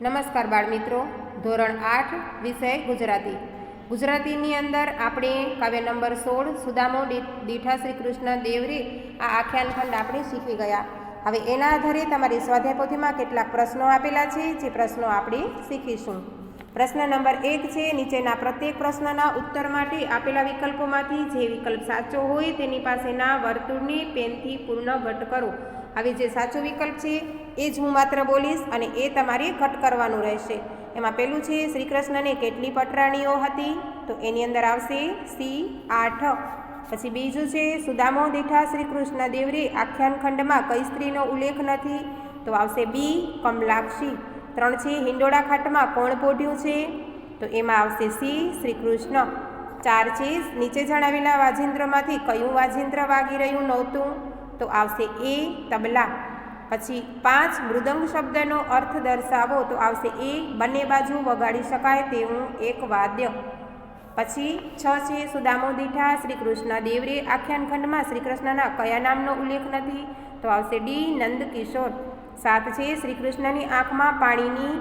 નમસ્કાર બાળમિત્રો, ધોરણ 8 વિષય ગુજરાતી. ગુજરાતીની અંદર આપણે કાવ્ય નંબર 16 સુદામો દીઠા શ્રી કૃષ્ણ દેવરે આ આખ્યાનખંડ આપણે શીખી ગયા. હવે એના આધારે તમારી સ્વાધ્યાય પોથીમાં કેટલાક પ્રશ્નો આપેલા છે, જે પ્રશ્નો આપણે શીખીશું. પ્રશ્ન નંબર 1 છે, નીચેના પ્રત્યેક પ્રશ્નના ઉત્તર માટે આપેલા વિકલ્પોમાંથી જે વિકલ્પ સાચો હોય તેની પાસેના વર્તુળને પેનથી પૂર્ણ ઘટ કરો. હવે જે સાચો વિકલ્પ છે એ જ હું માત્ર બોલીશ અને એ તમારે ઘટ કરવાનું રહેશે. એમાં પહેલું છે, શ્રી કૃષ્ણને કેટલી પટરાણીઓ હતી? તો એની અંદર આવશે સી 8. પછી બીજું છે, સુદામો દીઠા શ્રી કૃષ્ણ દેવરે આખ્યાન ખંડમાં કઈ સ્ત્રીનો ઉલ્લેખ નથી? તો આવશે બી કમલાક્ષી. 3 છે, હિંડોળા ખાટમાં કોણ પોઢ્યું છે? તો એમાં આવશે સી શ્રી કૃષ્ણ. 4 છે, નીચે જણાવેલા વાજિંત્રમાંથી કયું વાજિંત્ર વાગી રહ્યું નહોતું? તો આવશે એ તબલા. પછી 5, મૃદંગ શબ્દનો અર્થ દર્શાવો. તો આવશે એ બંને બાજુ વગાડી શકાય તેવું એક વાદ્ય. પછી 6 છે, સુદામો દીઠા શ્રી કૃષ્ણ દેવરે આખ્યાન ખંડમાં શ્રી કૃષ્ણના કયા નામનો ઉલ્લેખ નથી? તો આવશે ડી નંદકિશોર. 7 છે, શ્રી કૃષ્ણની આંખમાં પાણીની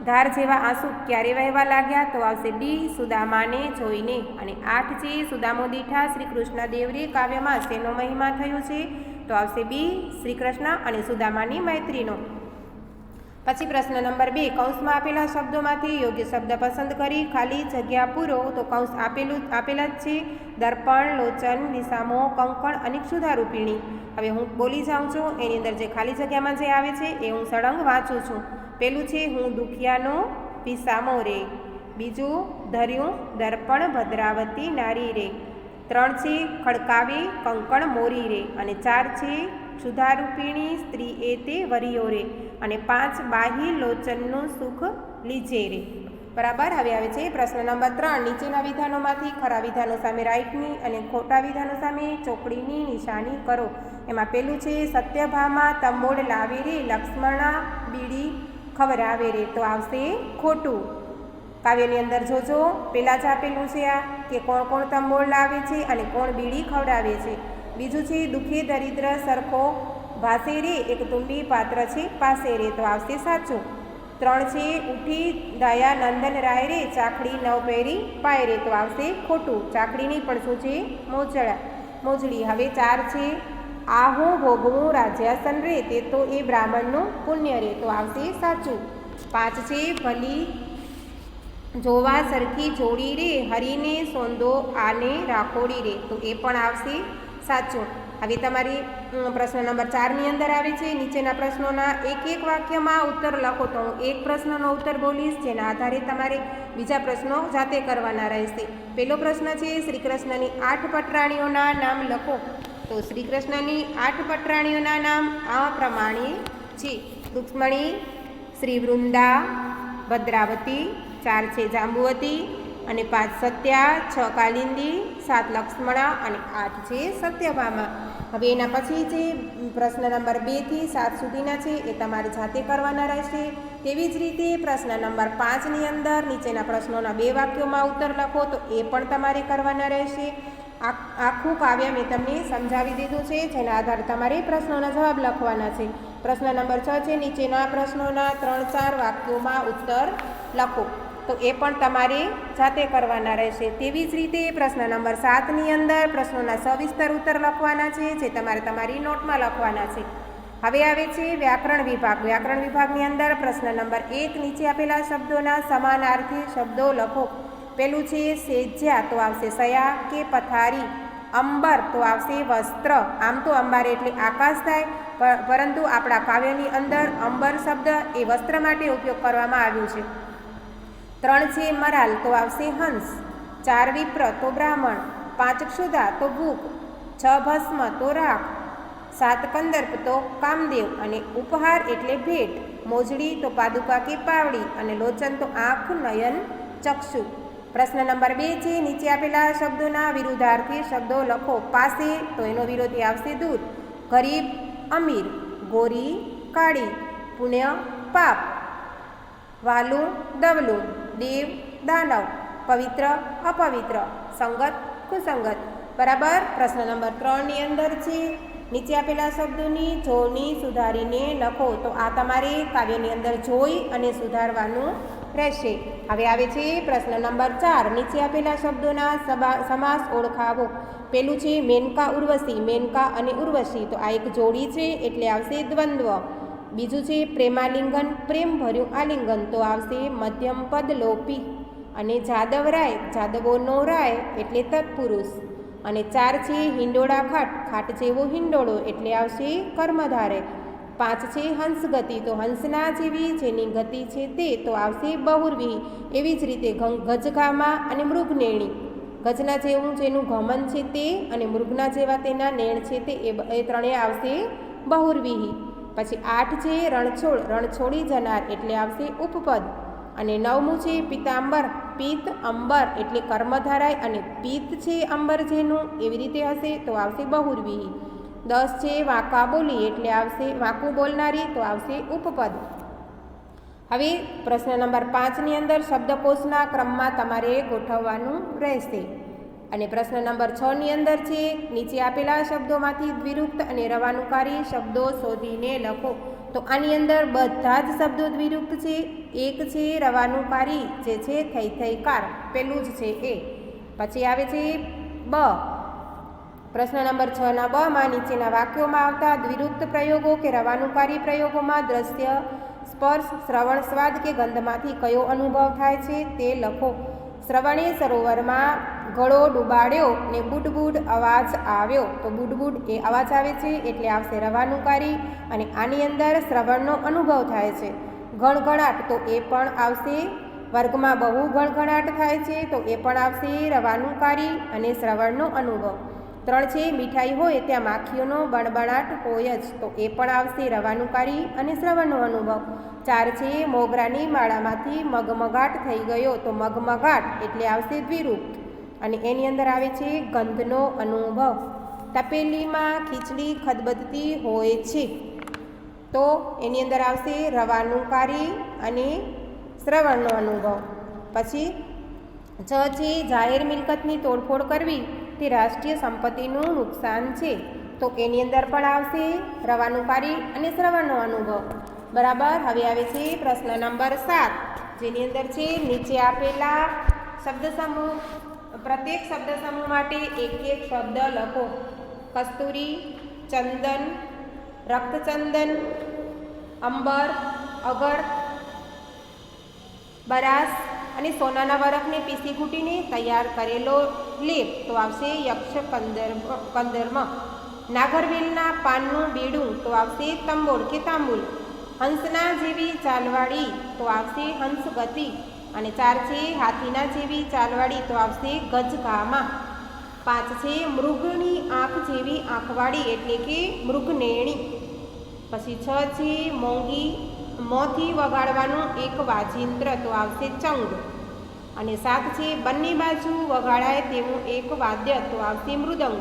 ધાર જેવા આંસુ ક્યારે વહેવા લાગ્યા? તો આવશે ડી સુદામાને જોઈને. અને 8 છે, સુદામો દીઠા શ્રી કૃષ્ણ દેવરે કાવ્યમાં શેનો મહિમા થયો છે? તો આવશે બી શ્રી કૃષ્ણ અને સુદામાની મૈત્રીનો. પછી પ્રશ્ન નંબર 2, કૌંસમાં આપેલા શબ્દોમાંથી યોગ્ય શબ્દ પસંદ કરી ખાલી જગ્યા પૂરો. તો કૌંસ આપેલા જ છે, દર્પણ, લોચન, દિશામો, કંકણ અને ક્ષુધારૂપિણી. હવે હું બોલી જાઉં છું, એની અંદર જે ખાલી જગ્યામાં જે આવે છે એ હું સળંગ વાંચું છું. પેલું છે, હું દુખિયાનો વિસામો રે. બીજું, ધર્યું દર્પણ ભદ્રાવતી નારી રે. 3 છે, ખડકાવે કંકણ મોરી રે. અને 4 છે, ક્ષુધારૂપિણી સ્ત્રી એ તે વરિયો રે. અને 5, બાહી લોચનનું સુખ લીજે રે. બરાબર. હવે આવે છે પ્રશ્ન નંબર 3, નીચેના વિધાનોમાંથી ખરા વિધાનો સામે રાઈટની અને ખોટા વિધાનો સામે ચોકડીની નિશાની કરો. એમાં પેલું છે, સત્યભામા તંબોળ લાવે રે, લક્ષ્મણા બીડી ખવરાવે રે. તો આવશે ખોટું. કાવ્યની અંદર જોજો, પહેલાં જ આપેલું છે આ કે કોણ કોણ તંબોળ લાવે છે અને કોણ બીડી ખવડાવે છે. બીજું છે, દુઃખે દરિદ્ર સરખો ભાસે રે, એક તુંબી પાત્ર છે પાસે રે. તો આવશે સાચું. 3 છે, ઉઠી દયા નંદન રાય રે, ચાકડી નવ પહેરી પાય રે. તો આવશે ખોટું. ચાકડીની પણ શું છે? મોજડી. હવે 4 છે, આહો ભોગવું રાજ્યાસન રે, તે તો એ બ્રાહ્મણનું પુણ્ય રે. તો આવશે સાચું. 5 છે, ભલી જોવા સરખી જોડી રે, હરીને સોંદો આને રાખોડી રે. તો એ પણ આવશે સાચું. હવે તમારી પ્રશ્ન નંબર 4ની અંદર આવે છે, નીચેના પ્રશ્નોના એક વાક્યમાં ઉત્તર લખો. તો હું એક પ્રશ્નનો ઉત્તર બોલીશ, જેના આધારે તમારે બીજા પ્રશ્નો જાતે કરવાના રહેશે. પહેલો પ્રશ્ન છે, શ્રી કૃષ્ણની 8 પટરાણીઓના નામ લખો. તો શ્રી કૃષ્ણની 8 પટરાણીઓના નામ આ પ્રમાણે છે: રૂક્ષ્મણી, શ્રી વૃંદા, ભદ્રાવતી, 4 છે, જાંબુવતી, અને 5 સત્યા, 6 કાલિંદી, 7 લક્ષ્મણા અને 8 છે સત્યભામા. હવે એના પછી જે પ્રશ્ન નંબર 2 થી 7 સુધીના છે એ તમારે જાતે કરવાના રહેશે. તેવી જ રીતે પ્રશ્ન નંબર 5ની અંદર નીચેના પ્રશ્નોના 2 વાક્યોમાં ઉત્તર લખો. તો એ પણ તમારે કરવાના રહેશે. આખું કાવ્ય મેં તમને સમજાવી દીધું છે, જેના આધારે તમારે પ્રશ્નોના જવાબ લખવાના છે. પ્રશ્ન નંબર 6 છે, નીચેના પ્રશ્નોના 3-4 વાક્યોમાં ઉત્તર લખો. તો એ પણ તમારે જાતે કરવાના રહેશે. તેવી જ રીતે પ્રશ્ન નંબર 7ની અંદર પ્રશ્નોના સવિસ્તર ઉત્તર લખવાના છે, જે તમારે તમારી નોટમાં લખવાના છે. હવે આવે છે વ્યાકરણ વિભાગ. વ્યાકરણ વિભાગની અંદર પ્રશ્ન નંબર 1, નીચે આપેલા શબ્દોના સમાનાર્થી શબ્દો લખો. પેલું છે, સેજ્યા. તો આવશે સયા કે પથારી. અંબર. તો આવશે વસ્ત્ર. આમ તો અંબાર એટલે આકાશ થાય, પરંતુ આપણા કાવ્યની અંદર અંબર શબ્દ એ વસ્ત્ર માટે ઉપયોગ કરવામાં આવ્યું છે. 3 છે, મરાલ. તો આવશે હંસ. 4 વિપ્ર. તો બ્રાહ્મણ. 5 ક્ષુધા. તો ભૂખ. 6 ભસ્મ. તો રાખ. 7 કંદર્પ. તો કામદેવ. અને ઉપહાર એટલે ભેટ. મોજડી. તો પાદુકા કે પાવડી. અને લોચન. તો આંખ, નયન, ચક્ષુ. પ્રશ્ન નંબર 2 છે, નીચે આપેલા શબ્દોના વિરુદ્ધાર્થી શબ્દો લખો. પાસે. તો એનો વિરોધી આવશે દૂર. ગરીબ, અમીર. ગોરી, કાળી. પુણ્ય, પાપ. વાલું, દવલું. દેવ, દાનવ. પવિત્ર, અપવિત્ર. સંગત, કુસંગત. બરાબર. પ્રશ્ન નંબર 3ની અંદર છે, નીચે આપેલા શબ્દોની જોડણી સુધારીને લખો. તો આ તમારે કાવ્યની અંદર જોઈ અને સુધારવાનું રહેશે. હવે આવે છે પ્રશ્ન નંબર 4. નીચે આપેલા શબ્દોના સમાસ ઓળખાવો. પેલું છે મેનકા ઉર્વશી. મેનકા અને ઉર્વશી, તો આ એક જોડી છે એટલે આવશે દ્વંદ્વ. બીજું છે પ્રેમાલિંગન, પ્રેમ ભર્યું આલિંગન, તો આવશે મધ્યમ પદ લોપી. અને જાદવરાય, જાદવોનો રાય એટલે તત્પુરુષ. અને 4 છે હિંડોળા ખાટ, ખાટ જેવો હિંડોળો એટલે આવશે કર્મધારે. 5 છે હંસગતિ, તો હંસના જેવી જેની ગતિ છે તે, તો આવશે બહુર્વી. એવી જ રીતે ગજગામા અને મૃગનેણી, ગજના જેવું જેનું ગમન છે તે અને મૃગના જેવા તેના નેણ છે તે, એ ત્રણેય આવશે બહુર્વીહી. પછી 8 છે રણછોડ, રણછોડી જનાર એટલે આવશે ઉપપદ. અને 9મું છે પિતાંબર, પિત્ત અંબર એટલે કર્મધારાય અને પિત્ત છે અંબર જેનું, એવી રીતે હશે તો આવશે બહુર્વીહી. 10 છે વાંકા બોલી એટલે આવશે વાંકું બોલનારી, તો આવશે ઉપપદ. હવે પ્રશ્ન નંબર 5ની અંદર શબ્દકોશના ક્રમમાં તમારે ગોઠવવાનું રહેશે. અને પ્રશ્ન નંબર 6ની અંદર છે નીચે આપેલા શબ્દોમાંથી દ્વિરુક્ત અને રવાનુકારી શબ્દો શોધીને લખો. તો આની અંદર બધા જ શબ્દો દ્વિરુક્ત છે. એક છે રવાનુકારી જે છે થઈ થઈકાર, પેલું જ છે એ. પછી આવે છે બ. પ્રશ્ન નંબર 6ના બમાં નીચેના વાક્યોમાં આવતા દ્વિરુક્ત પ્રયોગો કે રવાનુકારી પ્રયોગોમાં દ્રશ્ય, સ્પર્શ, શ્રવણ, સ્વાદ કે ગંધમાંથી કયો અનુભવ થાય છે તે લખો. શ્રવણે સરોવરમાં ગળો ડૂબાડ્યો ને બુડબુડ અવાજ આવ્યો, તો બુડબુડ એ અવાજ આવે છે એટલે આવશે રવાનુકારી. અને આની અંદર શ્રવણનો અનુભવ થાય છે. ગણગણાટ, તો એ પણ આવશે. વર્ગમાં બહુ ગણગણાટ થાય છે તો એ પણ આવશે રવાનુકારી અને શ્રવણનો અનુભવ. 3 છે મીઠાઈ હોય ત્યાં માખીઓનો બણબણાટ હોય જ, તો એ પણ આવશે રવાનુકારી અને શ્રવણનો અનુભવ. 4 છે મોગરાની માળામાંથી મગમગાટ થઈ ગયો, તો મગમગાટ એટલે આવશે દ્વિરૂપ. અને એની અંદર આવે છે ગંધનો અનુભવ. તપેલીમાં ખીચડી ખદબદતી હોય છે, તો એની અંદર આવશે રવાનુકારી અને શ્રવણનો અનુભવ. પછી 6 છે જાહેર મિલકતની તોડફોડ કરવી તે રાષ્ટ્રીય સંપત્તિનું નુકસાન છે, તો એની અંદર પણ આવશે રવાનુકારી અને શ્રવણનો અનુભવ. બરાબર. હવે આવે છે પ્રશ્ન નંબર 7, જેની અંદર છે નીચે આપેલા શબ્દ સમૂહ, પ્રત્યેક શબ્દ સમૂહ માટે એક એક શબ્દ લખો. કસ્તુરી, ચંદન, રક્તચંદન, અંબર, અગર, બરાસ અને સોનાના વરખને પીસી કૂટીને તૈયાર કરેલો લેપ, તો આવશે યક્ષ કંદર્મ. નાગરવેલના પાનનું બેડું, તો આવશે તંબોળ કે તાંબુલ. હંસના જેવી ચાલવાળી, તો આવશે હંસગતિ. અને 4 છે હાથીના જેવી ચાલવાળી, તો આવશે ગજગામા. 5 છે મૃગની આંખ જેવી આંખવાળી એટલે કે મૃગનેણી. પછી 6 છે મોંથી વગાડવાનું એક વાજિંત્ર, તો આવશે ચંગ. અને 7 છે બંને બાજુ વગાડાય તેવું એક વાદ્ય, તો આવશે મૃદંગ.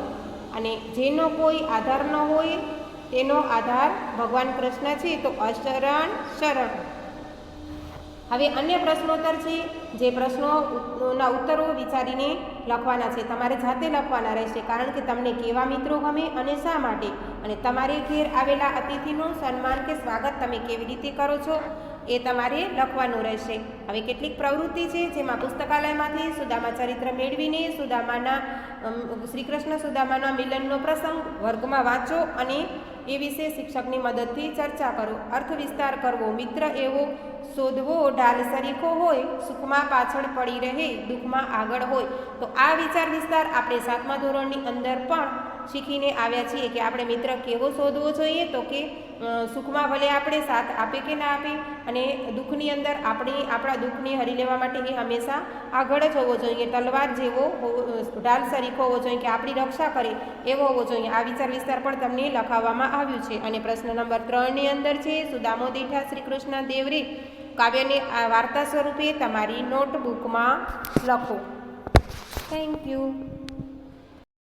અને જેનો કોઈ આધાર ન હોય તેનો આધાર ભગવાન કૃષ્ણ છે, તો અશરણ શરણ. હવે અન્ય પ્રશ્નોત્તર છે, જે પ્રશ્નોના ઉત્તરો વિચારીને લખવાના છે. તમારે જાતે લખવાના રહેશે, કારણ કે તમને કેવા મિત્રો ગમે અને શા માટે, અને તમારે ઘેર આવેલા અતિથિનું સન્માન કે સ્વાગત તમે કેવી રીતે કરો છો એ તમારે લખવાનું રહેશે. હવે કેટલીક પ્રવૃત્તિ છે, જેમાં પુસ્તકાલયમાંથી સુદામા ચરિત્ર મેળવીને શ્રી કૃષ્ણ સુદામાના મિલનનો પ્રસંગ વર્ગમાં વાંચો અને એ વિશે શિક્ષકની મદદથી ચર્ચા કરો. અર્થ વિસ્તાર કરવો. મિત્ર એવો શોધવો ઢાલ સરીખો હોય, સુખમાં પાછળ પડી રહે, દુઃખમાં આગળ હોય. તો આ વિચાર વિસ્તાર આપણે 7મા ધોરણની અંદર પણ શીખીને આવ્યા છીએ કે આપણે મિત્ર કેવો શોધવો જોઈએ, તો કે સુખમાં ભલે આપણે સાથ આપે કે ના આપે, અને દુઃખની અંદર આપણા દુઃખને હરી લેવા માટે એ હંમેશા આગળ જ હોવો જોઈએ. તલવાર જેવો ઢાલ સરીખો હોવો જોઈએ કે આપણી રક્ષા કરે એવો હોવો જોઈએ. આ વિચાર વિસ્તાર પણ તમને લખાવવામાં આવ્યું છે. અને પ્રશ્ન નંબર 3ની અંદર છે સુદામો દીઠા શ્રી કૃષ્ણ દેવરે કાવ્યને આ વાર્તા સ્વરૂપે તમારી નોટબુકમાં લખો. Thank you.